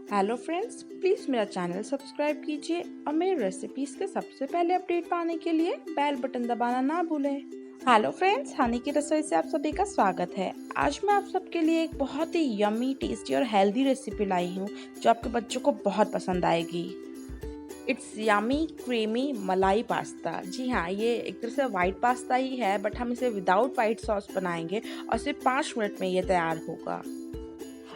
Hello friends, please मेरा channel subscribe कीजिए और मेरे रेसिपीज़ के सबसे पहले अपडेट पाने के लिए बेल बटन दबाना ना भूलें। हेलो फ्रेंड्स, हनी की रसोई से आप सभी का स्वागत है। आज मैं आप सबके लिए एक बहुत ही यम्मी, टेस्टी और हेल्दी रेसिपी लाई हूँ जो आपके बच्चों को बहुत पसंद आएगी। इट्स यम्मी क्रीमी मलाई पास्ता। जी हाँ, ये एक तरह से वाइट पास्ता ही है, बट हम इसे विदाउट वाइट सॉस बनाएंगे और सिर्फ 5 मिनट में ये तैयार होगा।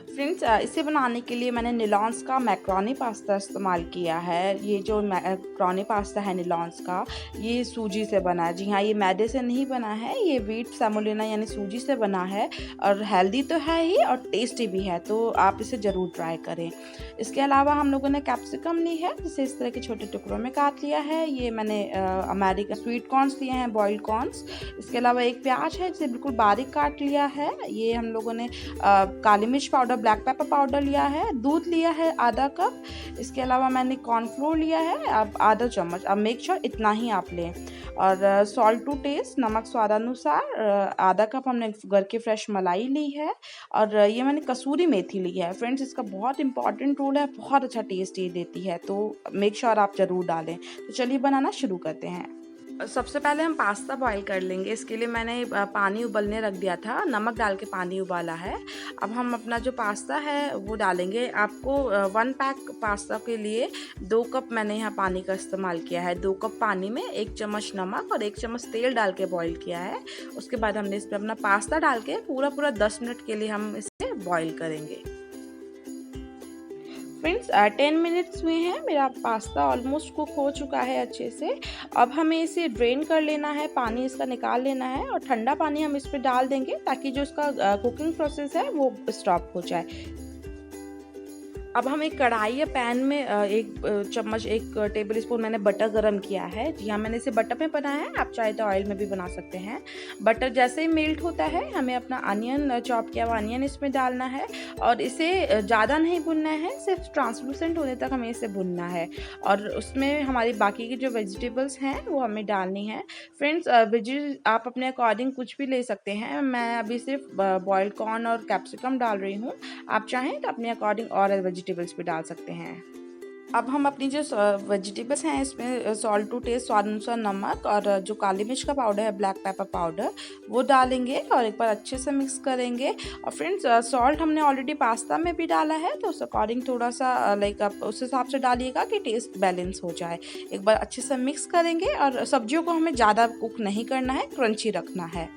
फ्रेंड्स, इसे बनाने के लिए मैंने निलॉन्स का मैक्रोनी पास्ता इस्तेमाल किया है। ये जो मैक्रोनी पास्ता है निलॉन्स का, ये सूजी से बना है। जी हाँ, ये मैदे से नहीं बना है, ये व्हीट सेमोलिना यानी सूजी से बना है और हेल्दी तो है ही और टेस्टी भी है, तो आप इसे ज़रूर ट्राई करें। इसके अलावा हम लोगों ने कैप्सिकम ली है, जिसे इस तरह के छोटे टुकड़ों में काट लिया है। ये मैंने अमेरिकन स्वीट कॉर्न्स लिए हैं, बॉइल्ड कॉर्न्स। इसके अलावा एक प्याज है जिसे बिल्कुल बारीक काट लिया है। ये हम लोगों ने काली मिर्च पाउडर, ब्लैक पेपर पाउडर लिया है, दूध लिया है आधा कप। इसके अलावा मैंने कॉर्नफ्लोर लिया है अब आधा चम्मच। अब मेक श्योर इतना ही आप लें। और सॉल्ट टू टेस्ट, नमक स्वादानुसार। आधा कप हमने घर की फ्रेश मलाई ली है और ये मैंने कसूरी मेथी ली है। फ्रेंड्स, इसका बहुत इंपॉर्टेंट रोल है, बहुत अच्छा टेस्ट ये देती है, तो मेक श्योर आप ज़रूर डालें। तो चलिए बनाना शुरू करते हैं। सबसे पहले हम पास्ता बॉईल कर लेंगे। इसके लिए मैंने पानी उबलने रख दिया था, नमक डाल के पानी उबाला है। अब हम अपना जो पास्ता है वो डालेंगे। आपको 1 पैक पास्ता के लिए 2 कप मैंने यहाँ पानी का इस्तेमाल किया है। 2 कप पानी में 1 चम्मच नमक और 1 चम्मच तेल डाल के बॉईल किया है। उसके बाद हमने इस पर अपना पास्ता डाल के पूरा 10 मिनट के लिए हम इसे बॉईल करेंगे। फ्रेंड्स, 10 मिनट्स हुए हैं, मेरा पास्ता ऑलमोस्ट कुक हो चुका है अच्छे से। अब हमें इसे ड्रेन कर लेना है, पानी इसका निकाल लेना है और ठंडा पानी हम इस पर डाल देंगे ताकि जो इसका कुकिंग प्रोसेस है वो स्टॉप हो जाए। अब हम एक कढ़ाई या पैन में 1 टेबल स्पून मैंने बटर गरम किया है। जी हाँ, मैंने इसे बटर में बनाया है, आप चाहे तो ऑयल में भी बना सकते हैं। बटर जैसे ही मेल्ट होता है, हमें अपना अनियन, चॉप किया हुआ अनियन इसमें डालना है और इसे ज़्यादा नहीं भुनना है, सिर्फ ट्रांसलूसेंट होने तक हमें इसे भुनना है। और उसमें हमारी बाकी की जो वेजिटेबल्स हैं वो हमें डालनी है। फ्रेंड्स, वेजिज आप अपने अकॉर्डिंग कुछ भी ले सकते हैं। मैं अभी सिर्फ बॉइल्ड कॉर्न और कैप्सिकम डाल रही हूँ, आप चाहें तो अपने अकॉर्डिंग और वेजिटेबल्स भी डाल सकते हैं। अब हम अपनी जो वेजिटेबल्स हैं इसमें सॉल्ट टू टेस्ट, स्वाद अनुसार नमक और जो काली मिर्च का पाउडर है, ब्लैक पेपर पाउडर, वो डालेंगे और एक बार अच्छे से मिक्स करेंगे। और फ्रेंड्स, सॉल्ट हमने ऑलरेडी पास्ता में भी डाला है, तो उस अकॉर्डिंग थोड़ा सा लाइक आप उस हिसाब से डालिएगा कि टेस्ट बैलेंस हो जाए। एक बार अच्छे से मिक्स करेंगे और सब्जियों को हमें ज़्यादा कुक नहीं करना है, क्रंची रखना है।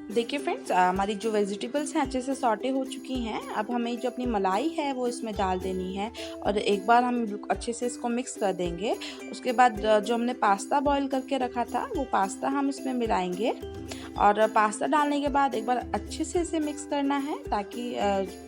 देखिए फ्रेंड्स, हमारी जो वेजिटेबल्स हैं अच्छे से सॉटे हो चुकी हैं। अब हमें जो अपनी मलाई है वो इसमें डाल देनी है और एक बार हम अच्छे से इसको मिक्स कर देंगे। उसके बाद जो हमने पास्ता बॉईल करके रखा था वो पास्ता हम इसमें मिलाएंगे और पास्ता डालने के बाद एक बार अच्छे से इसे मिक्स करना है ताकि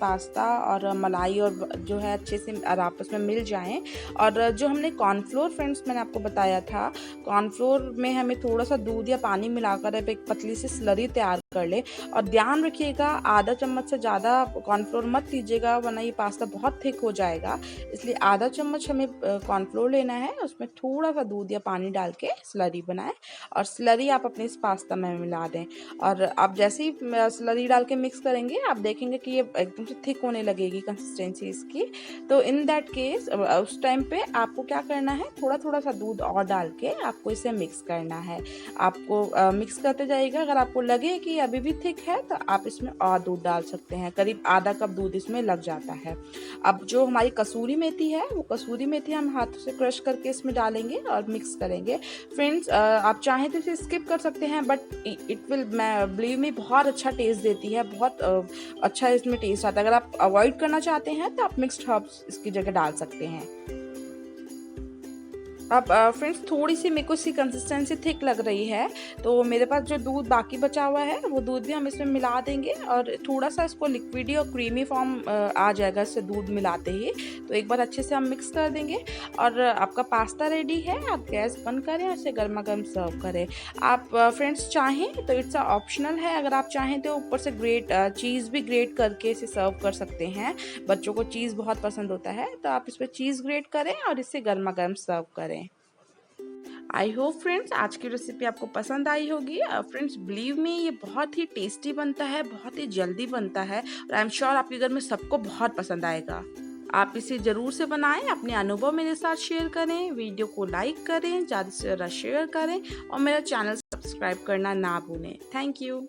पास्ता और मलाई और जो है अच्छे से आपस में मिल जाएं। और जो हमने कॉर्नफ्लोर, फ्रेंड्स मैंने आपको बताया था, कॉर्नफ्लोर में हमें थोड़ा सा दूध या पानी मिलाकर एक पतली सी स्लरी तैयार कर ले। और ध्यान रखिएगा, आधा चम्मच से ज़्यादा कॉर्नफ्लोर मत लीजिएगा वरना ये पास्ता बहुत थिक हो जाएगा। इसलिए आधा चम्मच हमें कॉर्नफ्लोर लेना है, उसमें थोड़ा सा दूध या पानी डाल के स्लरी बनाएं और स्लरी आप अपने इस पास्ता में मिला दें। और आप जैसे ही स्लरी डाल के मिक्स करेंगे, आप देखेंगे कि ये एकदम से थिक होने लगेगी कंसिस्टेंसी इसकी। तो इन दैट केस उस टाइम पे आपको क्या करना है, थोड़ा सा दूध और डाल के आपको इसे मिक्स करना है। आपको मिक्स करते जाइएगा। अगर आपको लगे कि अभी भी थिक है तो आप इसमें और दूध डाल सकते हैं, करीब आधा कप दूध इसमें लग जाता है। अब जो हमारी कसूरी मेथी है वो कसूरी मेथी हम हाथों से क्रश करके इसमें डालेंगे और मिक्स करेंगे। फ्रेंड्स, आप चाहें तो इसे स्किप कर सकते हैं, बट इट विल, मैं बिलीव मी, बहुत अच्छा टेस्ट देती है, बहुत अच्छा इसमें टेस्ट आता है। अगर आप अवॉइड करना चाहते हैं तो आप मिक्स्ड हर्ब्स इसकी जगह डाल सकते हैं। अब फ्रेंड्स, थोड़ी सी मेरे को इसकी कंसिस्टेंसी थिक लग रही है, तो मेरे पास जो दूध बाकी बचा हुआ है वो दूध भी हम इसमें मिला देंगे और थोड़ा सा इसको लिक्विडी और क्रीमी फॉर्म आ जाएगा इससे दूध मिलाते ही। तो एक बार अच्छे से हम मिक्स कर देंगे और आपका पास्ता रेडी है। आप गैस बंद करें और इसे गर्मा गर्म सर्व करें। आप फ्रेंड्स चाहें तो इट्स ऑप्शनल है, अगर आप चाहें तो ऊपर से चीज़ भी ग्रेट करके इसे सर्व कर सकते हैं। बच्चों को चीज़ बहुत पसंद होता है, तो आप इस पर चीज़ ग्रेट करें और इसे गर्मा गर्म सर्व करें। आई होप फ्रेंड्स आज की रेसिपी आपको पसंद आई होगी। फ्रेंड्स, बिलीव मी, ये बहुत ही टेस्टी बनता है, बहुत ही जल्दी बनता है और आई एम श्योर आपके घर में सबको बहुत पसंद आएगा। आप इसे ज़रूर से बनाएं, अपने अनुभव मेरे साथ शेयर करें, वीडियो को लाइक करें, ज़्यादा से ज़्यादा शेयर करें और मेरा चैनल सब्सक्राइब करना ना भूलें। Thank you.